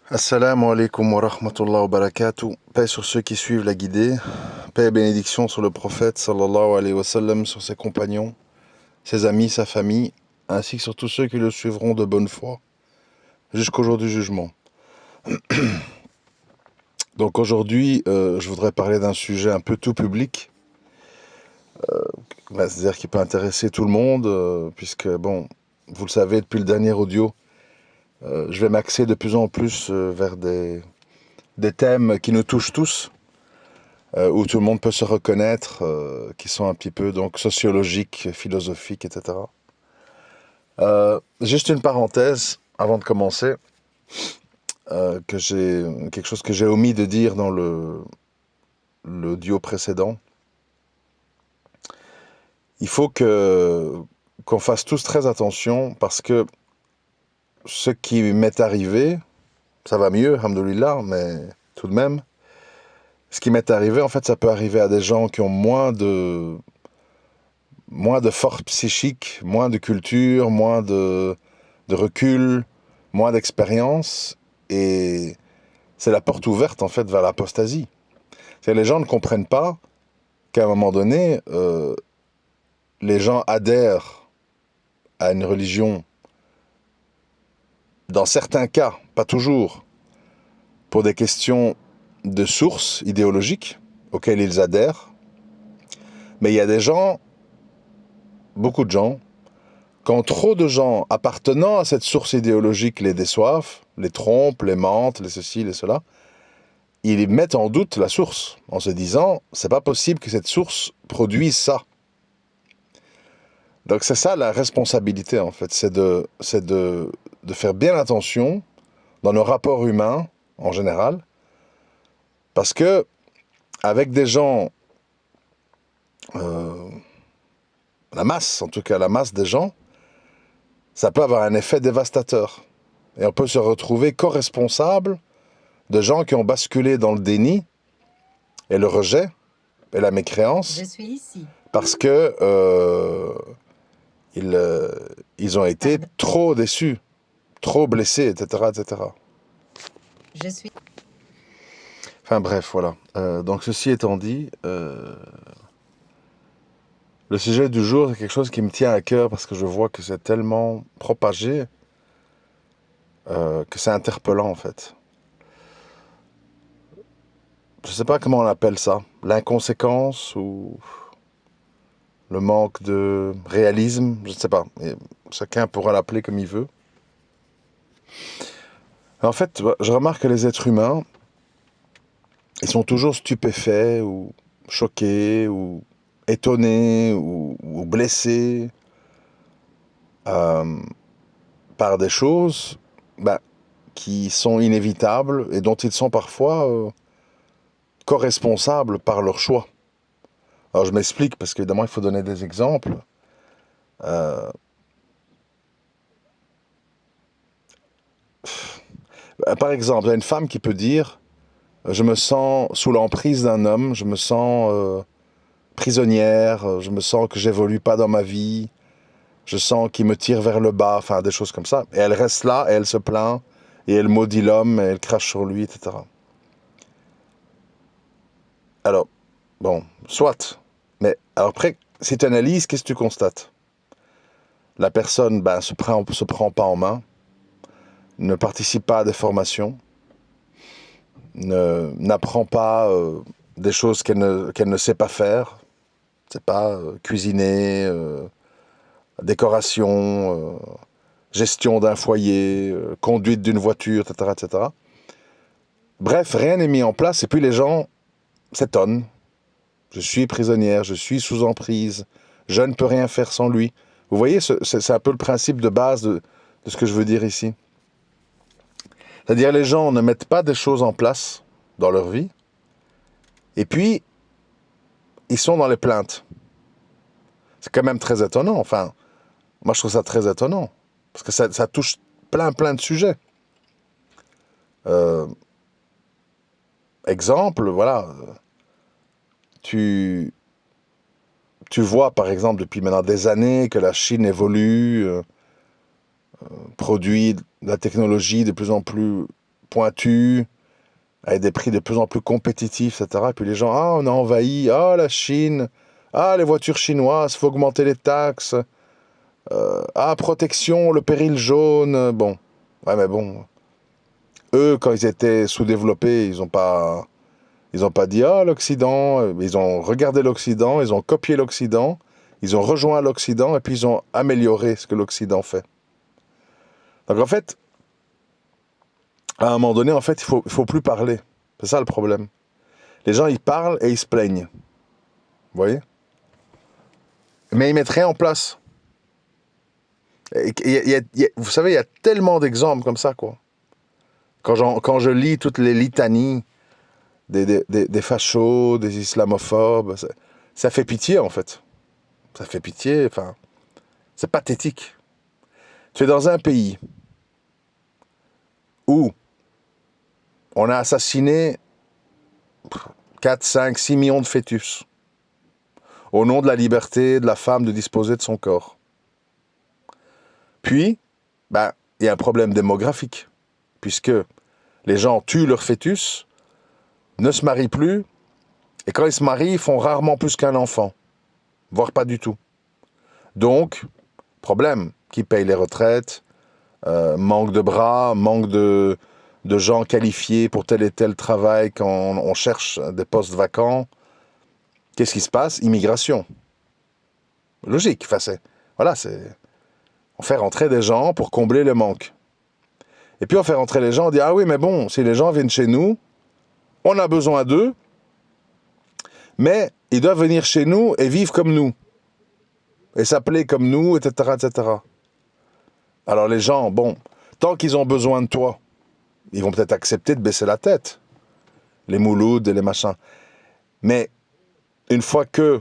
Assalamu alaikum wa rahmatullah wa barakatuh. Paix sur ceux qui suivent la guidée. Paix et bénédiction sur le prophète sallallahu alayhi wa sallam, sur ses compagnons, ses amis, sa famille, ainsi que sur tous ceux qui le suivront de bonne foi jusqu'au jour du jugement. Donc aujourd'hui, je voudrais parler d'un sujet un peu tout public, c'est-à-dire qui peut intéresser tout le monde, puisque, bon, vous le savez, depuis le dernier audio, je vais m'axer de plus en plus vers des thèmes qui nous touchent tous, où tout le monde peut se reconnaître, qui sont un petit peu donc sociologiques, philosophiques, etc. Juste une parenthèse avant de commencer, que j'ai quelque chose que j'ai omis de dire dans l'audio précédent. Il faut qu'on fasse tous très attention, parce que ce qui m'est arrivé, ça va mieux, alhamdoulilah, mais tout de même, ce qui m'est arrivé, en fait, ça peut arriver à des gens qui ont moins de force psychique, moins de culture, moins de recul, moins d'expérience, et c'est la porte ouverte, en fait, vers l'apostasie. Les gens ne comprennent pas qu'à un moment donné, les gens adhèrent à une religion, dans certains cas, pas toujours, pour des questions de sources idéologiques auxquelles ils adhèrent. Mais il y a des gens, beaucoup de gens, quand trop de gens appartenant à cette source idéologique les déçoivent, les trompent, les mentent, les ceci, les cela, ils mettent en doute la source, en se disant, c'est pas possible que cette source produise ça. Donc c'est ça la responsabilité, en fait, c'est de faire bien attention dans nos rapports humains, en général, parce que avec des gens, la masse, en tout cas la masse des gens, ça peut avoir un effet dévastateur. Et on peut se retrouver co-responsable de gens qui ont basculé dans le déni et le rejet et la mécréance. Je suis ici. Parce que ils ont été trop déçus, trop blessés, etc., etc. Je suis. Enfin bref, voilà. Donc ceci étant dit, le sujet du jour, c'est quelque chose qui me tient à cœur, parce que je vois que c'est tellement propagé que c'est interpellant, en fait. Je ne sais pas comment on appelle ça, l'inconséquence ou le manque de réalisme, je ne sais pas. Et chacun pourra l'appeler comme il veut. En fait, je remarque que les êtres humains, ils sont toujours stupéfaits ou choqués ou étonnés ou blessés par des choses qui sont inévitables et dont ils sont parfois co-responsables par leur choix. Alors je m'explique, parce qu'évidemment il faut donner des exemples. Par exemple, il y a une femme qui peut dire « Je me sens sous l'emprise d'un homme, je me sens prisonnière, je me sens que j'évolue pas dans ma vie, je sens qu'il me tire vers le bas », enfin des choses comme ça. Et elle reste là, et elle se plaint, et elle maudit l'homme, et elle crache sur lui, etc. Alors, bon, soit. Mais alors après, si tu analyses, qu'est-ce que tu constates? La personne se prend pas en main, ne participe pas à des formations, n'apprend pas des choses qu'elle ne sait pas faire. C'est pas cuisiner, décoration, gestion d'un foyer, conduite d'une voiture, etc., etc. Bref, rien n'est mis en place, et puis les gens s'étonnent. Je suis prisonnière, je suis sous emprise, je ne peux rien faire sans lui. Vous voyez, c'est un peu le principe de base de ce que je veux dire ici. C'est-à-dire, les gens ne mettent pas des choses en place dans leur vie, et puis ils sont dans les plaintes. C'est quand même très étonnant. Enfin, moi je trouve ça très étonnant, parce que ça touche plein de sujets. Exemple, voilà, tu vois par exemple depuis maintenant des années que la Chine évolue, produit de la technologie de plus en plus pointues, avec des prix de plus en plus compétitifs, etc. Et puis les gens, ah, on a envahi, ah, la Chine, ah, les voitures chinoises, il faut augmenter les taxes, ah, protection, le péril jaune, bon. Ouais, mais bon, eux, quand ils étaient sous-développés, ils n'ont pas dit, ah, l'Occident, ils ont regardé l'Occident, ils ont copié l'Occident, ils ont rejoint l'Occident, et puis ils ont amélioré ce que l'Occident fait. Donc en fait, à un moment donné, en fait, il faut plus parler. C'est ça le problème. Les gens, ils parlent et ils se plaignent. Vous voyez? Mais ils mettent rien en place. Vous savez, il y a tellement d'exemples comme ça, quoi. Quand je lis toutes les litanies des fachos, des islamophobes, ça fait pitié, en fait. Ça fait pitié, enfin, c'est pathétique. Tu es dans un pays où on a assassiné 4, 5, 6 millions de fœtus au nom de la liberté de la femme de disposer de son corps. Puis, il y a un problème démographique, puisque les gens tuent leurs fœtus, ne se marient plus, et quand ils se marient, ils font rarement plus qu'un enfant, voire pas du tout. Donc, problème, qui paye les retraites, manque de bras, manque de gens qualifiés pour tel et tel travail quand on cherche des postes vacants. Qu'est-ce qui se passe? Immigration. Logique. Enfin, on fait rentrer des gens pour combler le manque. Et puis on fait rentrer les gens, on dit, ah oui, mais bon, si les gens viennent chez nous, on a besoin d'eux, mais ils doivent venir chez nous et vivre comme nous, et s'appeler comme nous, etc., etc. Alors les gens, bon, tant qu'ils ont besoin de toi, ils vont peut-être accepter de baisser la tête, les moulouds et les machins. Mais une fois que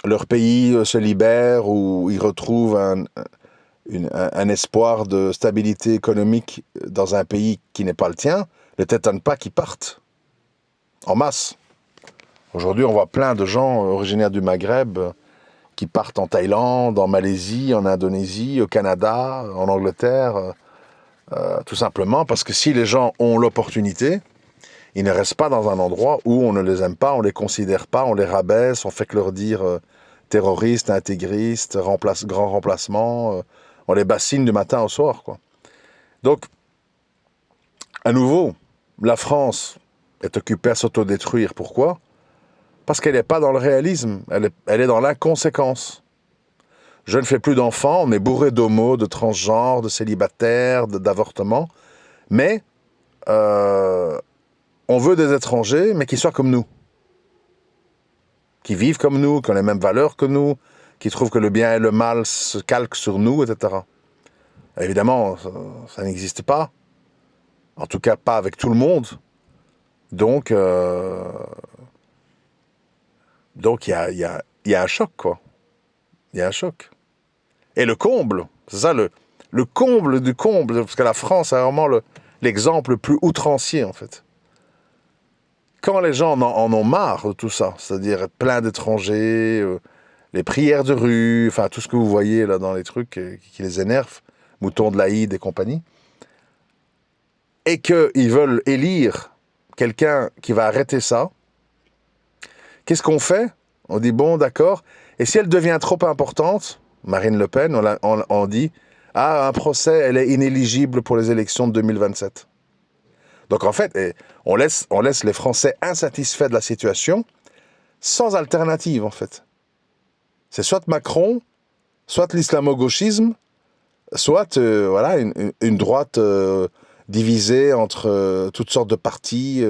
leur pays se libère ou ils retrouvent un espoir de stabilité économique dans un pays qui n'est pas le tien, ne t'étonne pas qu'ils partent en masse. Aujourd'hui, on voit plein de gens originaires du Maghreb qui partent en Thaïlande, en Malaisie, en Indonésie, au Canada, en Angleterre, tout simplement parce que si les gens ont l'opportunité, ils ne restent pas dans un endroit où on ne les aime pas, on ne les considère pas, on les rabaisse, on fait que leur dire terroristes, intégristes, grand remplacement, on les bassine du matin au soir, quoi. Donc, à nouveau, la France est occupée à s'autodétruire. Pourquoi? Parce qu'elle n'est pas dans le réalisme, elle est dans l'inconséquence. Je ne fais plus d'enfants, on est bourré d'homos, de transgenres, de célibataires, d'avortements, mais on veut des étrangers, mais qui soient comme nous. Qui vivent comme nous, qui ont les mêmes valeurs que nous, qui trouvent que le bien et le mal se calquent sur nous, etc. Évidemment, ça n'existe pas. En tout cas, pas avec tout le monde. Donc, il y a un choc, quoi. Il y a un choc. Et le comble, c'est ça, le comble du comble, parce que la France est vraiment l'exemple le plus outrancier, en fait. Quand les gens en ont marre de tout ça, c'est-à-dire être plein d'étrangers, les prières de rue, enfin tout ce que vous voyez là dans les trucs qui les énervent, moutons de l'Aïd et compagnie, et qu'ils veulent élire quelqu'un qui va arrêter ça, qu'est-ce qu'on fait? On dit, bon, d'accord, et si elle devient trop importante, Marine Le Pen, on dit, ah, un procès, elle est inéligible pour les élections de 2027. Donc en fait, on laisse les Français insatisfaits de la situation, sans alternative en fait. C'est soit Macron, soit l'islamo-gauchisme, soit une droite divisée entre toutes sortes de partis,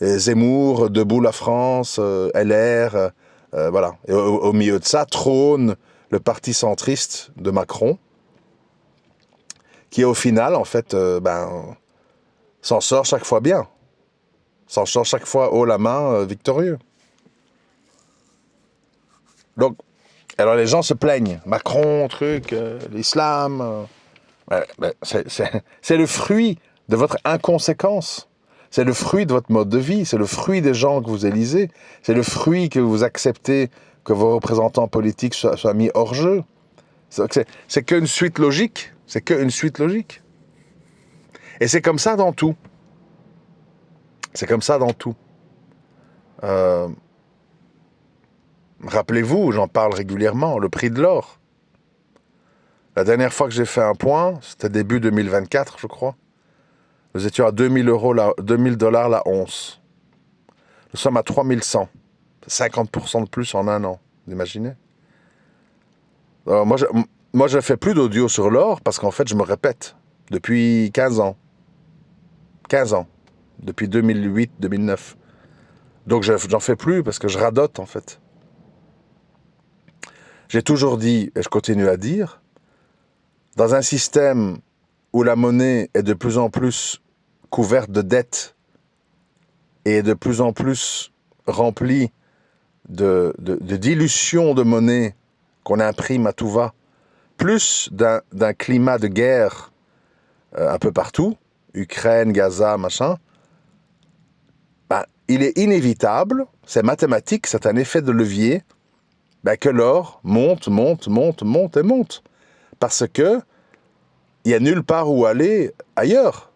Zemmour, Debout la France, LR, voilà. Et au milieu de ça trône le parti centriste de Macron, qui au final, en fait, s'en sort chaque fois bien. S'en sort chaque fois haut la main, victorieux. Donc, alors les gens se plaignent. Macron, truc, l'islam. C'est le fruit de votre inconséquence. C'est le fruit de votre mode de vie. C'est le fruit des gens que vous élisez. C'est le fruit que vous acceptez que vos représentants politiques soient mis hors jeu. C'est qu'une suite logique. C'est qu'une suite logique. Et c'est comme ça dans tout. C'est comme ça dans tout. Rappelez-vous, j'en parle régulièrement, le prix de l'or. La dernière fois que j'ai fait un point, c'était début 2024, je crois. Nous étions à 2000 $, la once. Nous sommes à 3100. C'est 50% de plus en un an. Vous imaginez? Alors, moi, je ne fais plus d'audio sur l'or parce qu'en fait, je me répète depuis 15 ans. 15 ans. Depuis 2008-2009. Donc, j'en fais plus parce que je radote, en fait. J'ai toujours dit, et je continue à dire, dans un système où la monnaie est de plus en plus couverte de dettes et de plus en plus remplie de dilution de monnaie qu'on imprime à tout va, plus d'un climat de guerre un peu partout, Ukraine, Gaza, machin, ben, il est inévitable, c'est mathématique, c'est un effet de levier, ben, que l'or monte, monte, monte, monte et monte. Parce que il n'y a nulle part où aller ailleurs.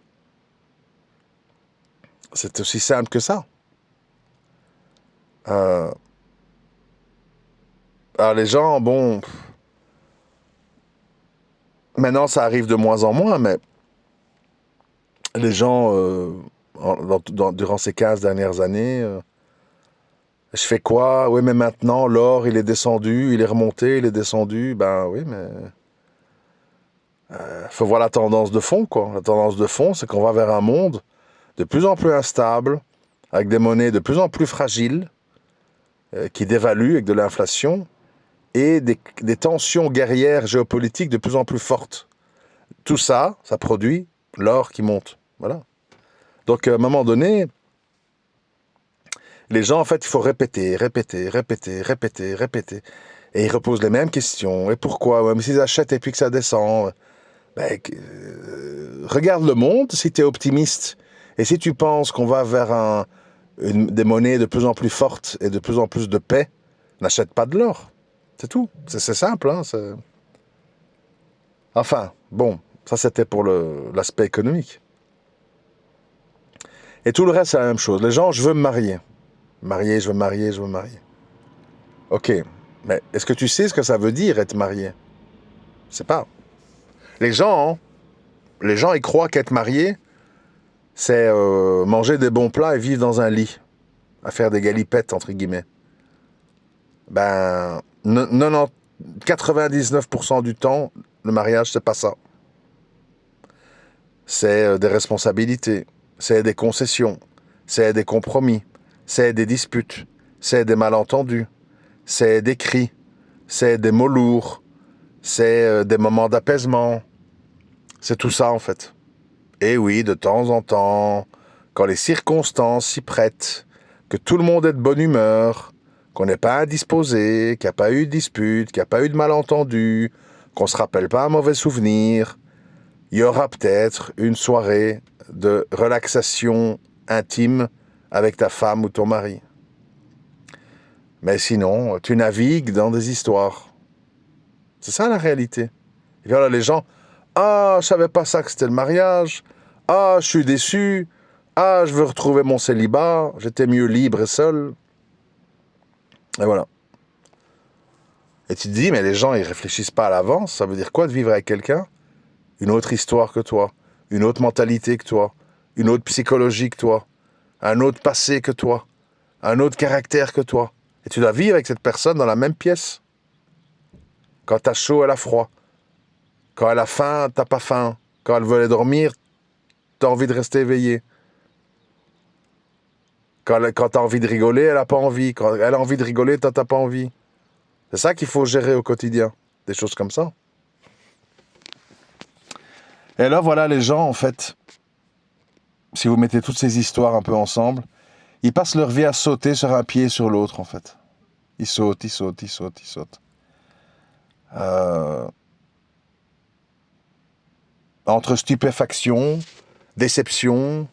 C'est aussi simple que ça. Alors les gens, bon, maintenant ça arrive de moins en moins, mais les gens, durant ces 15 dernières années, je fais quoi? Oui, mais maintenant, l'or, il est descendu, il est remonté, il est descendu. Ben oui, mais faut voir la tendance de fond, quoi. La tendance de fond, c'est qu'on va vers un monde de plus en plus instable, avec des monnaies de plus en plus fragiles, qui dévaluent avec de l'inflation, et des tensions guerrières géopolitiques de plus en plus fortes. Tout ça, ça produit l'or qui monte. Voilà. Donc, à un moment donné, les gens, en fait, il faut répéter, répéter, répéter, répéter, répéter. Et ils reposent les mêmes questions. Et pourquoi? Ouais, mais s'ils achètent et puis que ça descend, ben, regarde le monde si tu es optimiste. Et si tu penses qu'on va vers des monnaies de plus en plus fortes et de plus en plus de paix, n'achète pas de l'or. C'est tout. C'est simple. Hein, enfin, bon, ça c'était pour l'aspect économique. Et tout le reste, c'est la même chose. Les gens, je veux me marier. Marier, je veux me marier, je veux me marier. Ok, mais est-ce que tu sais ce que ça veut dire être marié? Je sais pas. Les gens, ils croient qu'être marié, c'est manger des bons plats et vivre dans un lit, à faire des galipettes, entre guillemets. Ben, 99% du temps, le mariage, c'est pas ça. C'est des responsabilités, c'est des concessions, c'est des compromis, c'est des disputes, c'est des malentendus, c'est des cris, c'est des mots lourds, c'est des moments d'apaisement. C'est tout ça, en fait. Et oui, de temps en temps, quand les circonstances s'y prêtent, que tout le monde est de bonne humeur, qu'on n'est pas indisposé, qu'il n'y a pas eu de dispute, qu'il n'y a pas eu de malentendu, qu'on ne se rappelle pas un mauvais souvenir, il y aura peut-être une soirée de relaxation intime avec ta femme ou ton mari. Mais sinon, tu navigues dans des histoires. C'est ça la réalité. Et puis alors les gens, ah, je savais pas ça que c'était le mariage, ah, je suis déçu, ah, je veux retrouver mon célibat, j'étais mieux libre et seul. Et voilà. Et tu te dis, mais les gens, ils réfléchissent pas à l'avance, ça veut dire quoi de vivre avec quelqu'un? Une autre histoire que toi, une autre mentalité que toi, une autre psychologie que toi, un autre passé que toi, un autre caractère que toi. Et tu dois vivre avec cette personne dans la même pièce. Quand t'as chaud, elle a froid. Quand elle a faim, t'as pas faim. Quand elle veut aller dormir, t'as envie de rester éveillé. Quand t'as envie de rigoler, elle a pas envie. Quand elle a envie de rigoler, toi, t'as pas envie. C'est ça qu'il faut gérer au quotidien. Des choses comme ça. Et là, voilà, les gens, en fait, si vous mettez toutes ces histoires un peu ensemble, ils passent leur vie à sauter sur un pied et sur l'autre, en fait. Ils sautent, ils sautent, ils sautent, ils sautent. Entre stupéfaction, déception,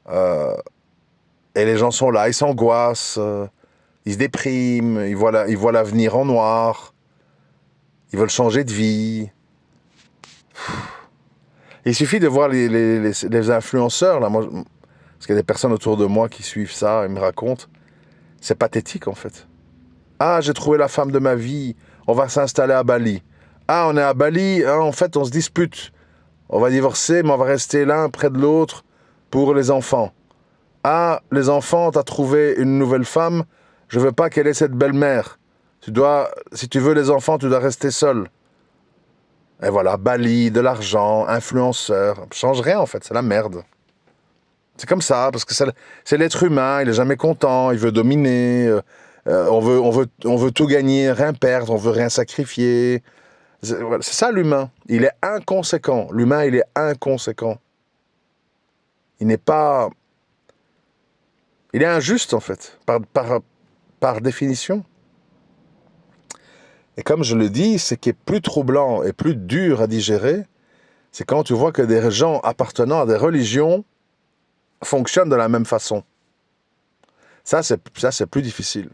et les gens sont là, ils s'angoissent, ils se dépriment, ils voient l'avenir en noir, ils veulent changer de vie. Il suffit de voir les influenceurs, là, moi, parce qu'il y a des personnes autour de moi qui suivent ça, ils me racontent. C'est pathétique, en fait. Ah, j'ai trouvé la femme de ma vie, on va s'installer à Bali. Ah, on est à Bali, hein, en fait, on se dispute. On va divorcer, mais on va rester l'un près de l'autre pour les enfants. Ah, les enfants, t'as trouvé une nouvelle femme, je veux pas qu'elle ait cette belle-mère. Si tu veux les enfants, tu dois rester seul. Et voilà, Bali, de l'argent, influenceur, ça change rien en fait, c'est la merde. C'est comme ça, parce que c'est l'être humain, il est jamais content, il veut dominer, on veut tout gagner, rien perdre, on veut rien sacrifier. Voilà, c'est ça l'humain, il est inconséquent. L'humain, il est inconséquent. Il n'est pas... Il est injuste en fait, par définition. Et comme je le dis, ce qui est plus troublant et plus dur à digérer, c'est quand tu vois que des gens appartenant à des religions fonctionnent de la même façon. Ça, c'est plus difficile.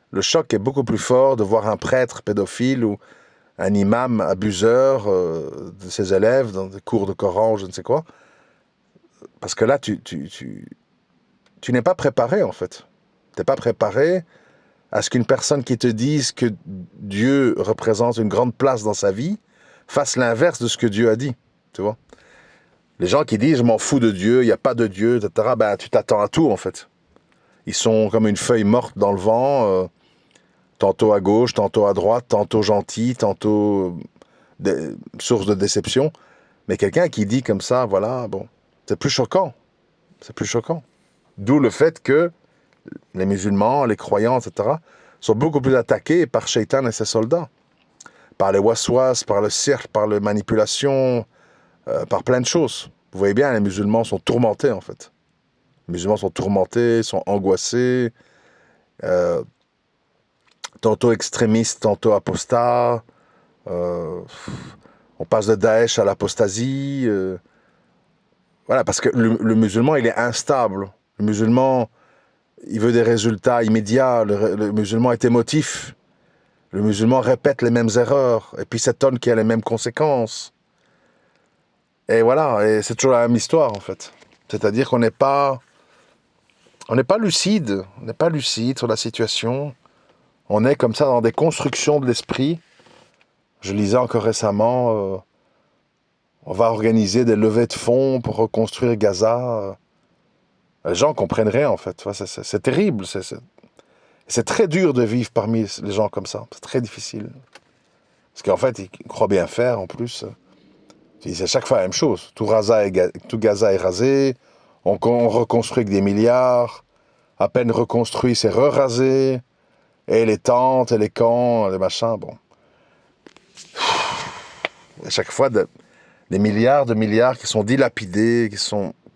Le choc est beaucoup plus fort de voir un prêtre pédophile ou un imam abuseur de ses élèves dans des cours de Coran, je ne sais quoi. Parce que là, tu n'es pas préparé, en fait. Tu n'es pas préparé à ce qu'une personne qui te dise que Dieu représente une grande place dans sa vie fasse l'inverse de ce que Dieu a dit, tu vois. Les gens qui disent « je m'en fous de Dieu, il n'y a pas de Dieu », etc., ben, tu t'attends à tout, en fait. Ils sont comme une feuille morte dans le vent, tantôt à gauche, tantôt à droite, tantôt gentil, tantôt source de déception. Mais quelqu'un qui dit comme ça, voilà, bon, c'est plus choquant. C'est plus choquant. D'où le fait que les musulmans, les croyants, etc., sont beaucoup plus attaqués par Shaitan et ses soldats. Par les waswas, par le cirque, par la manipulation, par plein de choses. Vous voyez bien, les musulmans sont tourmentés, en fait. Les musulmans sont tourmentés, sont angoissés, tantôt extrémistes, tantôt apostats. On passe de Daesh à l'apostasie. Voilà, parce que le musulman, il est instable. Le musulman, il veut des résultats immédiats. Le musulman est émotif. Le musulman répète les mêmes erreurs et puis s'étonne qu'il y a les mêmes conséquences. Et voilà, et c'est toujours la même histoire en fait. C'est-à-dire qu'on n'est pas lucide, on n'est pas lucide sur la situation. On est comme ça dans des constructions de l'esprit. Je lisais encore récemment, on va organiser des levées de fonds pour reconstruire Gaza. Les gens comprennent rien en fait. C'est terrible. C'est très dur de vivre parmi les gens comme ça. C'est très difficile. Parce qu'en fait, ils croient bien faire en plus. C'est à chaque fois la même chose. Tout Gaza est rasé. On reconstruit avec des milliards. À peine reconstruit, c'est re-rasé. Et les tentes, et les camps, les machins, bon. À chaque fois, des milliards de milliards qui sont dilapidés,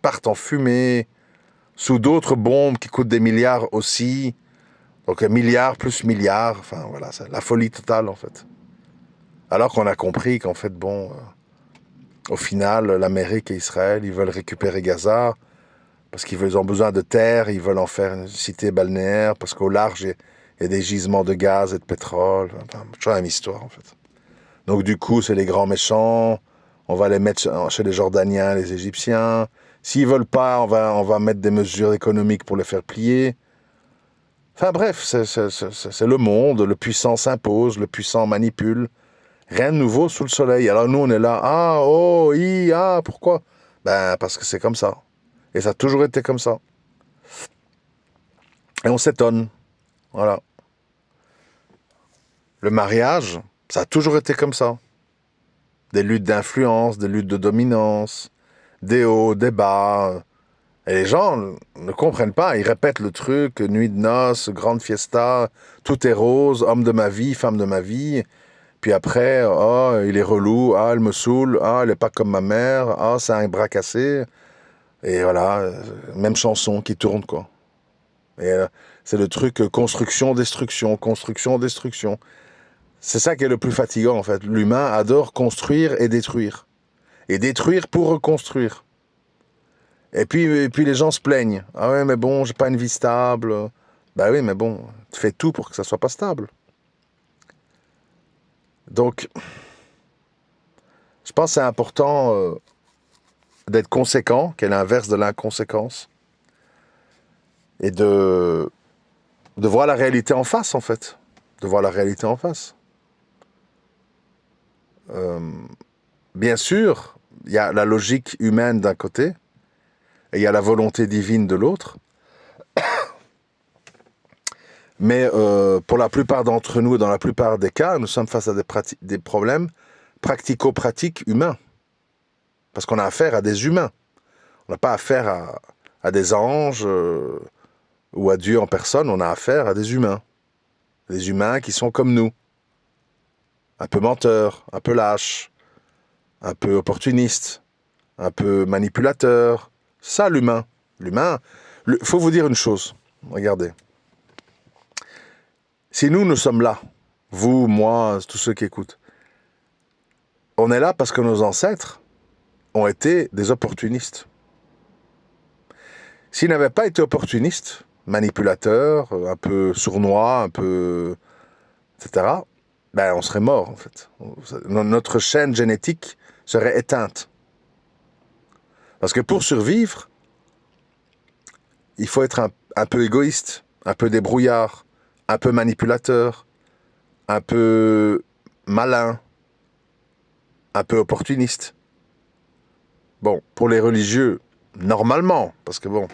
partent en fumée, sous d'autres bombes qui coûtent des milliards aussi. Donc milliards plus milliards, enfin voilà, c'est la folie totale en fait. Alors qu'on a compris qu'en fait, bon, au final, l'Amérique et Israël, ils veulent récupérer Gaza, parce qu'ils ont besoin de terre, ils veulent en faire une cité balnéaire, parce qu'au large, il y a des gisements de gaz et de pétrole, enfin, toujours la même histoire en fait. Donc du coup, c'est les grands méchants, on va les mettre chez les Jordaniens, les Égyptiens. S'ils veulent pas, on va mettre des mesures économiques pour les faire plier. Enfin bref, c'est le monde, le puissant s'impose, le puissant manipule. Rien de nouveau sous le soleil. Alors nous, on est là, pourquoi? Ben, parce que c'est comme ça. Et ça a toujours été comme ça. Et on s'étonne. Voilà. Le mariage, ça a toujours été comme ça. Des luttes d'influence, des luttes de dominance, des hauts, des bas. Et les gens ne comprennent pas. Ils répètent le truc, nuit de noces, grande fiesta, tout est rose, homme de ma vie, femme de ma vie. Puis après, il est relou, elle me saoule, elle n'est pas comme ma mère, c'est un bras cassé. Et voilà, même chanson qui tourne, quoi. Et c'est le truc construction, destruction, construction, destruction. C'est ça qui est le plus fatigant, en fait. L'humain adore construire et détruire. Et détruire pour reconstruire. Et puis les gens se plaignent. Ah ouais, mais bon, j'ai pas une vie stable. Bah oui, mais bon, tu fais tout pour que ça soit pas stable. Donc, je pense que c'est important d'être conséquent, qui est l'inverse de l'inconséquence, et de voir la réalité en face, en fait. De voir la réalité en face. Bien sûr, il y a la logique humaine d'un côté, et il y a la volonté divine de l'autre. Mais pour la plupart d'entre nous, dans la plupart des cas, nous sommes face à des problèmes pratico-pratiques humains. Parce qu'on a affaire à des humains. On n'a pas affaire à des anges ou à Dieu en personne, on a affaire à des humains. Des humains qui sont comme nous. Un peu menteurs, un peu lâches, un peu opportunistes, un peu manipulateurs. Ça, l'humain. L'humain, faut vous dire une chose. Regardez. Si nous sommes là, vous, moi, tous ceux qui écoutent, on est là parce que nos ancêtres ont été des opportunistes. S'ils n'avaient pas été opportunistes, manipulateurs, un peu sournois, un peu... etc., ben on serait mort, en fait. Notre chaîne génétique serait éteinte. Parce que pour survivre, il faut être un peu égoïste, un peu débrouillard, un peu manipulateur, un peu malin, un peu opportuniste. Bon, pour les religieux, normalement, parce que bon,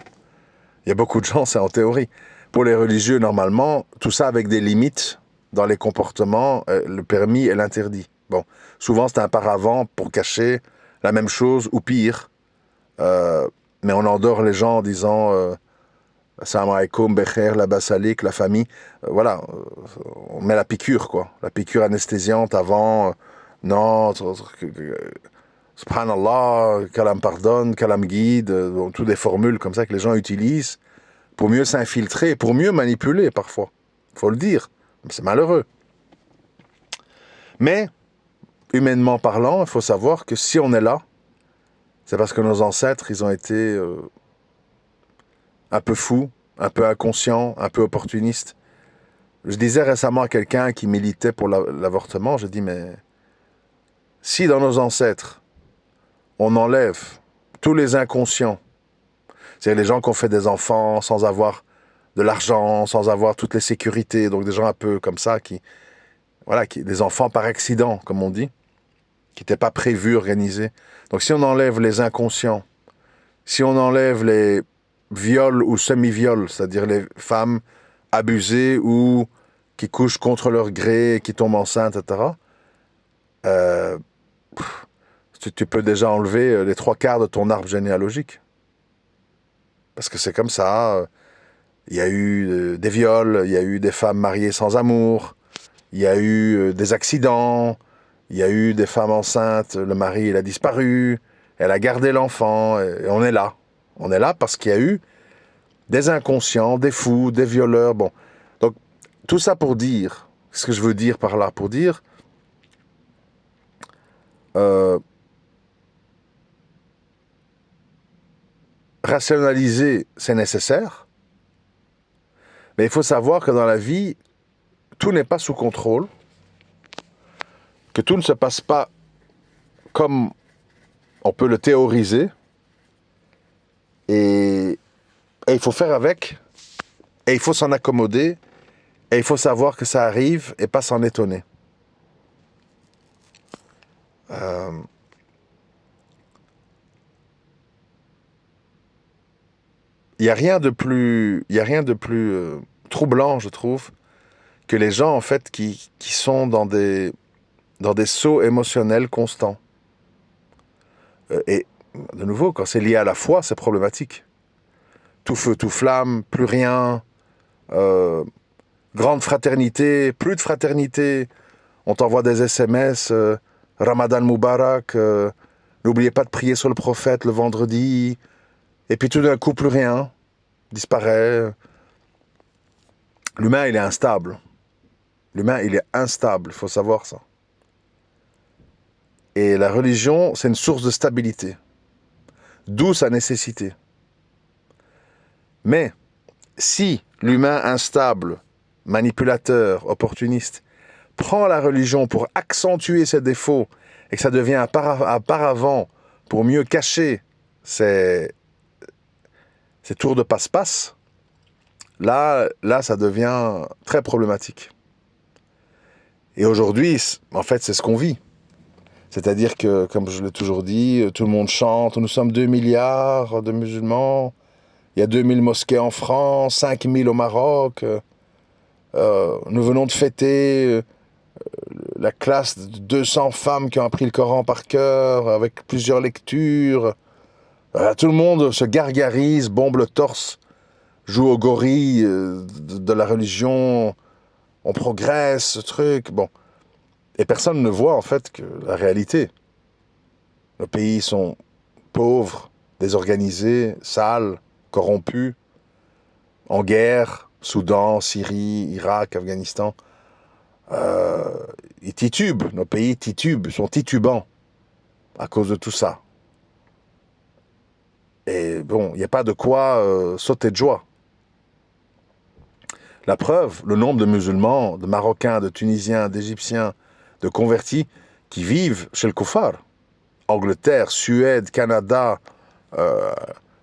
il y a beaucoup de gens, c'est en théorie. Pour les religieux, normalement, tout ça avec des limites dans les comportements, le permis et l'interdit. Bon, souvent c'est un paravent pour cacher la même chose ou pire. Mais on endort les gens en disant Salam alaikum, Becher, la Bassalik, la famille. Voilà, on met la piqûre, quoi. La piqûre anesthésiante avant. Non, subhanallah, qu'Allah me pardonne, qu'Allah me guide. Toutes des formules comme ça que les gens utilisent pour mieux s'infiltrer, pour mieux manipuler parfois. Il faut le dire. C'est malheureux. Mais, humainement parlant, il faut savoir que si on est là, c'est parce que nos ancêtres, ils ont été un peu fous, un peu inconscients, un peu opportunistes. Je disais récemment à quelqu'un qui militait pour l'avortement, je dis, mais si dans nos ancêtres, on enlève tous les inconscients, c'est-à-dire les gens qui ont fait des enfants sans avoir de l'argent, sans avoir toutes les sécurités, donc des gens un peu comme ça, des enfants par accident, comme on dit, qui n'étaient pas prévus, organisés. Donc si on enlève les inconscients, si on enlève les viols ou semi-viols, c'est-à-dire les femmes abusées ou qui couchent contre leur gré, qui tombent enceintes, etc., tu peux déjà enlever les 3/4 de ton arbre généalogique. Parce que c'est comme ça. Il y a eu des viols, il y a eu des femmes mariées sans amour, il y a eu des accidents, il y a eu des femmes enceintes, le mari il a disparu, elle a gardé l'enfant, et on est là. On est là parce qu'il y a eu des inconscients, des fous, des violeurs. Bon, donc tout ça pour dire, ce que je veux dire par là, pour dire, rationaliser, c'est nécessaire, mais il faut savoir que dans la vie, tout n'est pas sous contrôle, que tout ne se passe pas comme on peut le théoriser, et il faut faire avec, et il faut s'en accommoder, et il faut savoir que ça arrive et pas s'en étonner. Il n'y a rien de plus troublant, je trouve, que les gens en fait qui sont dans des sauts émotionnels constants. Et de nouveau, quand c'est lié à la foi, c'est problématique. Tout feu, tout flamme, plus rien, grande fraternité, plus de fraternité, on t'envoie des SMS, Ramadan Moubarak, n'oubliez pas de prier sur le prophète le vendredi, et puis tout d'un coup, plus rien, disparaît. L'humain, il est instable. L'humain, il est instable, il faut savoir ça. Et la religion, c'est une source de stabilité. D'où sa nécessité. Mais, si l'humain instable, manipulateur, opportuniste, prend la religion pour accentuer ses défauts et que ça devient un paravent pour mieux cacher ces tours de passe-passe, là, ça devient très problématique. Et aujourd'hui, en fait, c'est ce qu'on vit. C'est-à-dire que, comme je l'ai toujours dit, tout le monde chante, nous sommes 2 milliards de musulmans, il y a 2000 mosquées en France, 5000 au Maroc, nous venons de fêter la classe de 200 femmes qui ont appris le Coran par cœur, avec plusieurs lectures. Tout le monde se gargarise, bombe le torse, joue au gorille de la religion, on progresse, ce truc, bon. Et personne ne voit en fait que la réalité. Nos pays sont pauvres, désorganisés, sales, corrompus, en guerre, Soudan, Syrie, Irak, Afghanistan. Ils titubent, nos pays titubent, sont titubants à cause de tout ça. Et bon, il n'y a pas de quoi sauter de joie. La preuve, le nombre de musulmans, de Marocains, de Tunisiens, d'Égyptiens, de convertis qui vivent chez le Koufar. Angleterre, Suède, Canada,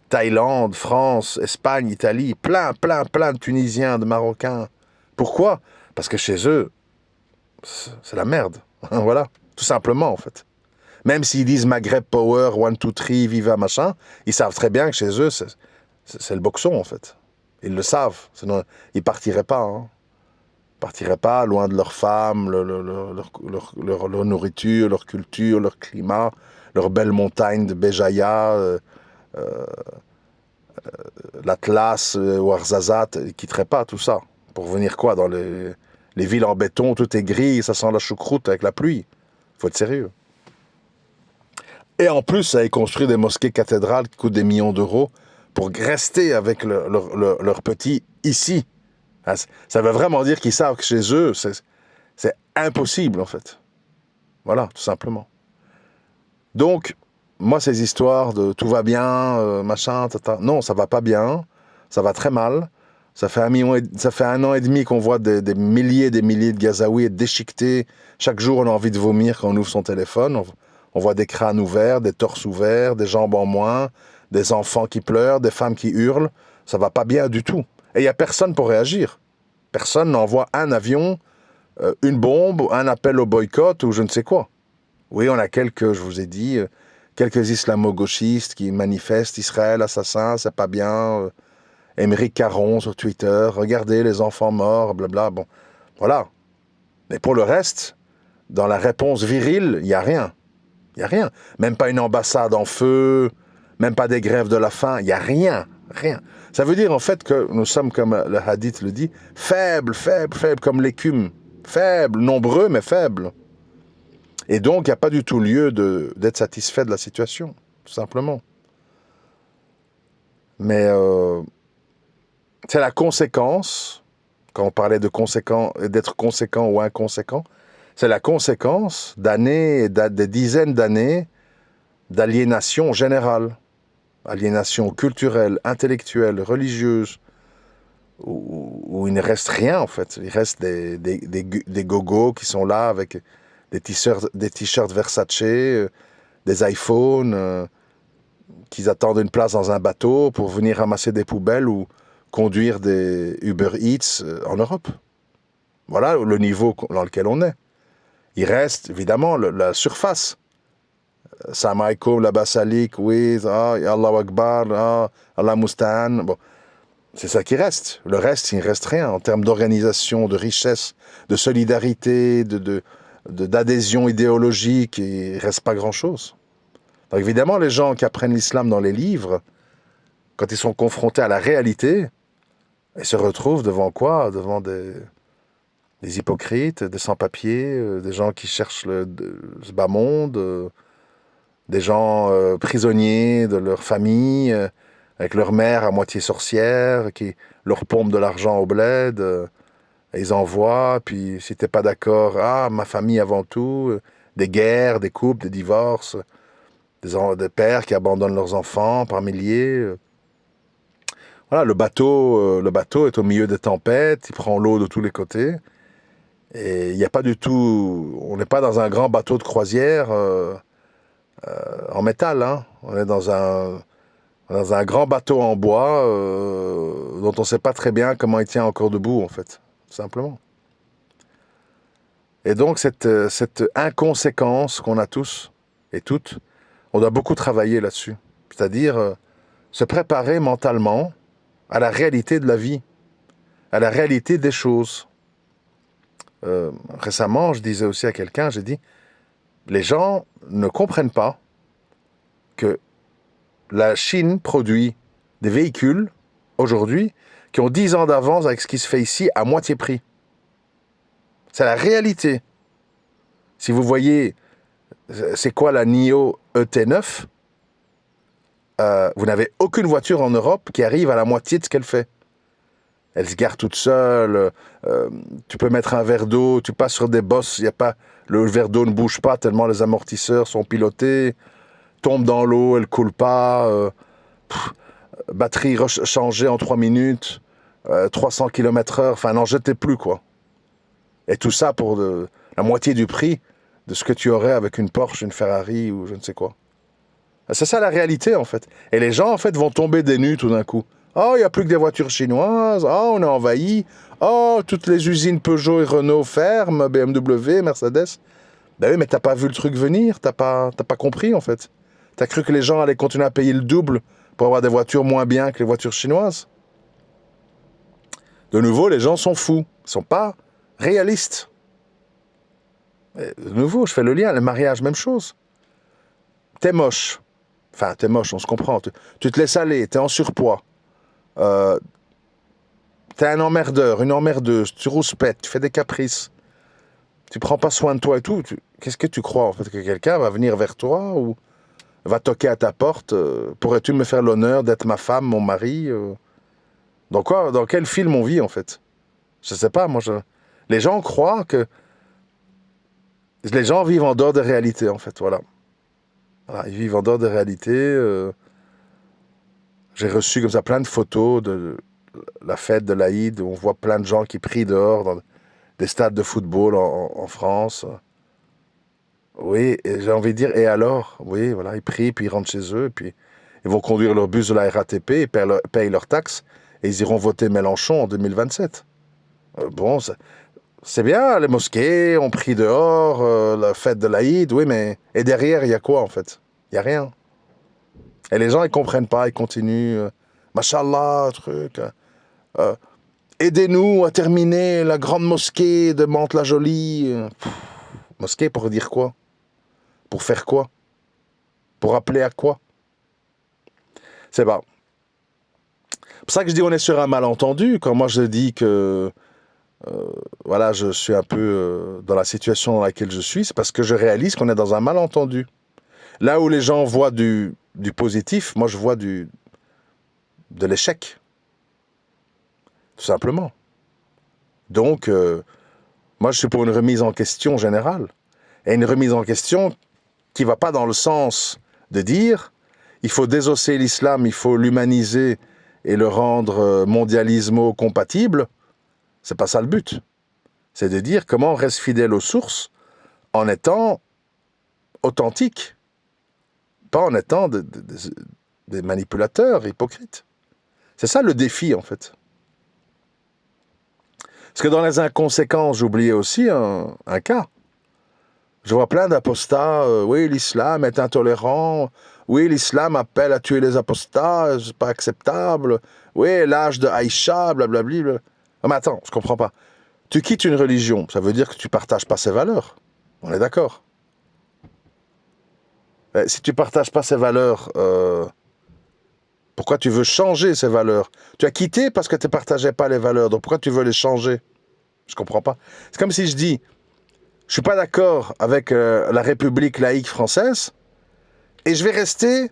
Thaïlande, France, Espagne, Italie, plein de Tunisiens, de Marocains. Pourquoi? Parce que chez eux, c'est la merde. Voilà, tout simplement en fait. Même s'ils disent Maghreb Power, 1, 2, 3, Viva, machin, ils savent très bien que chez eux, c'est le boxon en fait. Ils le savent, sinon ils partiraient pas. Hein. Ils partiraient pas loin de leurs femmes, leur nourriture, leur culture, leur climat, leurs belles montagnes de Béjaïa, l'Atlas, Ouarzazate, ils quitteraient pas tout ça. Pour venir quoi dans les villes en béton, tout est gris, ça sent la choucroute avec la pluie. Faut être sérieux. Et en plus, ça a construit des mosquées cathédrales qui coûtent des millions d'euros pour rester avec leurs petits ici. Ça veut vraiment dire qu'ils savent que chez eux, c'est impossible, en fait. Voilà, tout simplement. Donc, moi, ces histoires de tout va bien, machin, tata, non, ça va pas bien, ça va très mal. Ça fait 1 an et demi qu'on voit des milliers et des milliers de Gazaouis être déchiquetés. Chaque jour, on a envie de vomir quand on ouvre son téléphone. On voit des crânes ouverts, des torses ouverts, des jambes en moins, des enfants qui pleurent, des femmes qui hurlent. Ça va pas bien du tout. Et il n'y a personne pour réagir. Personne n'envoie un avion, une bombe, un appel au boycott ou je ne sais quoi. Oui, on a quelques, je vous ai dit, quelques islamo-gauchistes qui manifestent Israël assassin, c'est pas bien. Émeric Caron sur Twitter, regardez les enfants morts, blabla. Bon, voilà. Mais pour le reste, dans la réponse virile, il n'y a rien. Il n'y a rien. Même pas une ambassade en feu, même pas des grèves de la faim, il n'y a rien. Rien. Ça veut dire en fait que nous sommes, comme le hadith le dit, faibles, comme l'écume. Faibles, nombreux, mais faibles. Et donc, il n'y a pas du tout lieu d'être satisfait de la situation, tout simplement. Mais c'est la conséquence, quand on parlait d'être conséquent ou inconséquent, c'est la conséquence d'années, des dizaines d'années d'aliénation générale. Aliénation culturelle, intellectuelle, religieuse, où il ne reste rien en fait. Il reste des gogos qui sont là avec des t-shirts Versace, des iPhones, qui attendent une place dans un bateau pour venir ramasser des poubelles ou conduire des Uber Eats en Europe. Voilà le niveau dans lequel on est. Il reste évidemment la surface. Salam alaikum, la basalik, oui, Allahu Akbar, Allah Mustaan. Bon, c'est ça qui reste. Le reste, il ne reste rien en termes d'organisation, de richesse, de solidarité, d'adhésion idéologique. Il ne reste pas grand-chose. Donc évidemment, les gens qui apprennent l'islam dans les livres, quand ils sont confrontés à la réalité, ils se retrouvent devant quoi? Devant des hypocrites, des sans-papiers, des gens qui cherchent ce bas monde, des gens prisonniers de leur famille, avec leur mère à moitié sorcière, qui leur pompe de l'argent au bled, et ils envoient, puis si t'es pas d'accord, ma famille avant tout, des guerres, des couples, des divorces, des pères qui abandonnent leurs enfants par milliers. Voilà, le bateau est au milieu des tempêtes, il prend l'eau de tous les côtés, et il n'y a pas du tout, on n'est pas dans un grand bateau de croisière en métal, hein. On est dans un Dans un grand bateau en bois dont on ne sait pas très bien comment il tient encore debout, en fait, tout simplement. Et donc, cette inconséquence qu'on a tous et toutes, on doit beaucoup travailler là-dessus. C'est-à-dire se préparer mentalement à la réalité de la vie, à la réalité des choses. Récemment, je disais aussi à quelqu'un, j'ai dit, les gens ne comprennent pas que la Chine produit des véhicules, aujourd'hui, qui ont 10 ans d'avance avec ce qui se fait ici à moitié prix. C'est la réalité. Si vous voyez, c'est quoi la NIO ET9, vous n'avez aucune voiture en Europe qui arrive à la moitié de ce qu'elle fait. Elle se gare toute seule, tu peux mettre un verre d'eau, tu passes sur des bosses, y a pas, le verre d'eau ne bouge pas tellement les amortisseurs sont pilotés, tombe dans l'eau, elle coule pas, batterie changée en 3 minutes, 300 km/h, enfin n'en jetez plus quoi. Et tout ça pour la moitié du prix de ce que tu aurais avec une Porsche, une Ferrari ou je ne sais quoi. C'est ça la réalité en fait. Et les gens en fait vont tomber des nues tout d'un coup. Oh, il n'y a plus que des voitures chinoises. Oh, on est envahi. Oh, toutes les usines Peugeot et Renault ferment, BMW, Mercedes. Ben oui, mais t'as pas vu le truc venir, t'as pas compris en fait. T'as cru que les gens allaient continuer à payer le double pour avoir des voitures moins bien que les voitures chinoises. De nouveau, les gens sont fous. Ils sont pas réalistes. Et de nouveau, je fais le lien, le mariage, même chose. T'es moche. Enfin, t'es moche, on se comprend. Tu te laisses aller, t'es en surpoids. T'es un emmerdeur, une emmerdeuse, tu rouspètes, tu fais des caprices, tu prends pas soin de toi et tout. Qu'est-ce que tu crois en fait que quelqu'un va venir vers toi ou va toquer à ta porte pourrais-tu me faire l'honneur d'être ma femme, mon mari dans quel film on vit en fait? Je sais pas, les gens croient que les gens vivent en dehors des réalités en fait, voilà. Voilà, ils vivent en dehors des réalités. J'ai reçu comme ça plein de photos de la fête de l'Aïd, où on voit plein de gens qui prient dehors dans des stades de football en France. Oui, et j'ai envie de dire, et alors? Oui, voilà, ils prient, puis ils rentrent chez eux, puis ils vont conduire leur bus de la RATP, ils payent leurs taxes, et ils iront voter Mélenchon en 2027. Bon, c'est bien, les mosquées, on prie dehors, la fête de l'Aïd, oui, mais... Et derrière, il y a quoi, en fait? Il n'y a rien. Et les gens, ils comprennent pas, ils continuent. Machallah, truc. Aidez-nous à terminer la grande mosquée de Mantes-la-Jolie. Mosquée pour dire quoi? Pour faire quoi? Pour appeler à quoi? C'est pas. C'est pour ça que je dis on est sur un malentendu. Quand moi je dis que voilà, je suis un peu dans la situation dans laquelle je suis, c'est parce que je réalise qu'on est dans un malentendu. Là où les gens voient du positif, moi je vois de l'échec. Tout simplement. Donc, moi je suis pour une remise en question générale. Et une remise en question qui ne va pas dans le sens de dire il faut désosser l'islam, il faut l'humaniser et le rendre mondialismo-compatible. C'est pas ça le but. C'est de dire comment on reste fidèle aux sources en étant authentique, pas en étant des manipulateurs hypocrites. C'est ça le défi en fait. Parce que dans les inconséquences, j'oubliais aussi un cas. Je vois plein d'apostats, oui, l'islam est intolérant, oui, l'islam appelle à tuer les apostats, c'est pas acceptable, oui, l'âge de Aïcha, blablabli. Non mais attends, je comprends pas. Tu quittes une religion, ça veut dire que tu partages pas ses valeurs. On est d'accord. Si tu partages pas ses valeurs, pourquoi tu veux changer ces valeurs? Tu as quitté parce que tu ne partageais pas les valeurs, donc pourquoi tu veux les changer? Je comprends pas. C'est comme si je dis, je suis pas d'accord avec la République laïque française, et je vais rester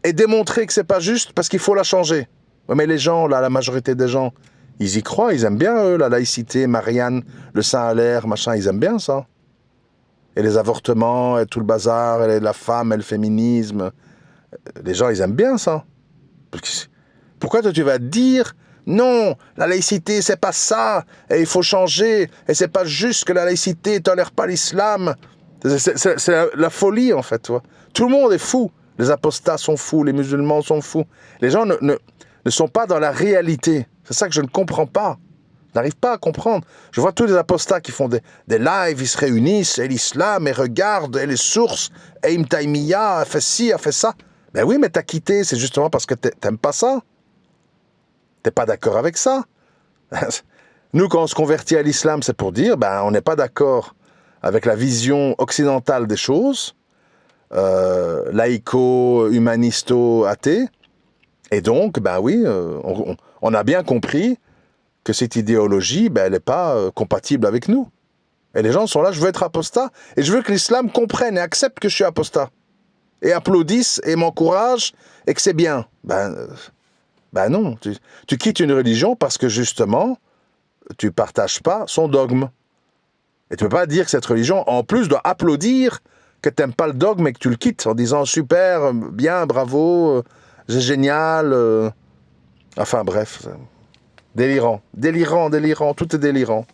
et démontrer que c'est pas juste parce qu'il faut la changer. Ouais, mais les gens, là, la majorité des gens, ils y croient, ils aiment bien, eux, la laïcité, Marianne, le sein à l'air, machin, ils aiment bien ça. Et les avortements, et tout le bazar, et la femme, et le féminisme. Les gens, ils aiment bien ça. Pourquoi toi, tu vas dire non, la laïcité, c'est pas ça, et il faut changer, et c'est pas juste que la laïcité tolère pas l'islam. C'est la folie, en fait. Tu vois. Tout le monde est fou. Les apostats sont fous, les musulmans sont fous. Les gens ne sont pas dans la réalité. C'est ça que je ne comprends pas. Je n'arrive pas à comprendre. Je vois tous les apostats qui font des lives, ils se réunissent, et l'islam, et regardent, et les sources, et Ibn Taymiyyah a fait ci, a fait ça. Ben oui, mais t'as quitté, c'est justement parce que t'aimes pas ça. T'es pas d'accord avec ça. Nous, quand on se convertit à l'islam, c'est pour dire, ben, on n'est pas d'accord avec la vision occidentale des choses, laïco, humanisto, athée. Et donc, ben oui, on a bien compris que cette idéologie, ben, elle n'est pas compatible avec nous. Et les gens sont là, je veux être apostat, et je veux que l'islam comprenne et accepte que je suis apostat. Et applaudisse et m'encourage, et que c'est bien. Ben non, tu quittes une religion parce que justement, tu ne partages pas son dogme. Et tu ne peux pas dire que cette religion, en plus, doit applaudir que tu n'aimes pas le dogme et que tu le quittes en disant super, bien, bravo, c'est génial. Enfin bref, délirant, délirant, délirant, tout est délirant.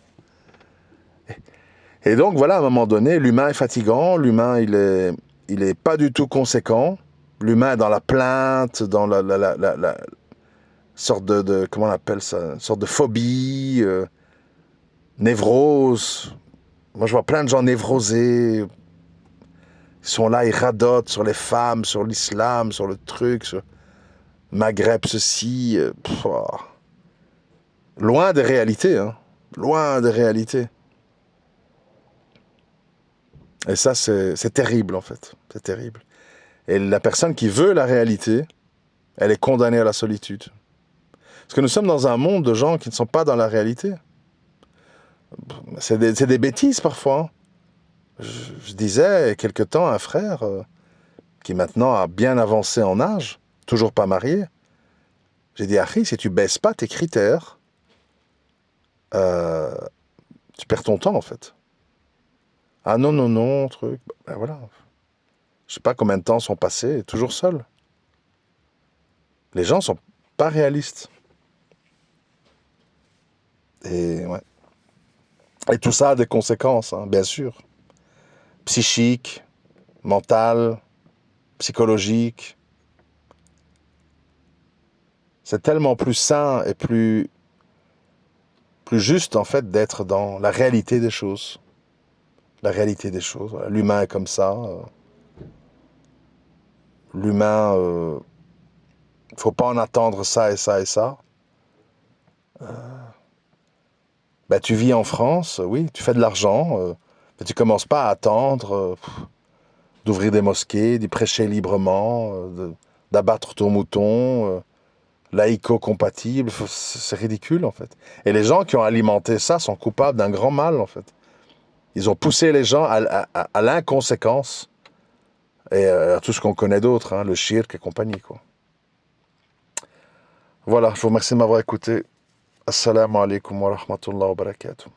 Et donc voilà, à un moment donné, l'humain est fatigant, l'humain il est pas du tout conséquent, l'humain est dans la plainte, dans la sorte de comment on appelle ça, une sorte de phobie, névrose. Moi je vois plein de gens névrosés, ils sont là, ils radotent sur les femmes, sur l'islam, sur le truc, sur Maghreb ceci, loin des réalités, hein, loin des réalités. Et ça, c'est terrible, en fait. C'est terrible. Et la personne qui veut la réalité, elle est condamnée à la solitude. Parce que nous sommes dans un monde de gens qui ne sont pas dans la réalité. C'est des bêtises, parfois. Je disais, quelque temps, à un frère qui maintenant a bien avancé en âge, toujours pas marié. J'ai dit, Harry, si tu baisses pas tes critères, tu perds ton temps, en fait. Ah non, non, non, truc. Ben voilà. Je sais pas combien de temps sont passés, toujours seul. Les gens sont pas réalistes. Et ouais. Et tout ça a des conséquences, hein, bien sûr. Psychiques, mentales, psychologiques. C'est tellement plus sain et plus juste, en fait, d'être dans la réalité des choses. La réalité des choses. Voilà. L'humain est comme ça. L'humain, faut pas en attendre ça et ça et ça. Ben, tu vis en France, oui, tu fais de l'argent, mais tu commences pas à attendre d'ouvrir des mosquées, d'y prêcher librement, d'abattre ton mouton, laïco-compatible. C'est ridicule, en fait. Et les gens qui ont alimenté ça sont coupables d'un grand mal, en fait. Ils ont poussé les gens à l'inconséquence et à tout ce qu'on connaît d'autre, hein, le shirk et compagnie, quoi. Voilà, je vous remercie de m'avoir écouté. Assalamu alaikum wa rahmatullahi wa barakatuh.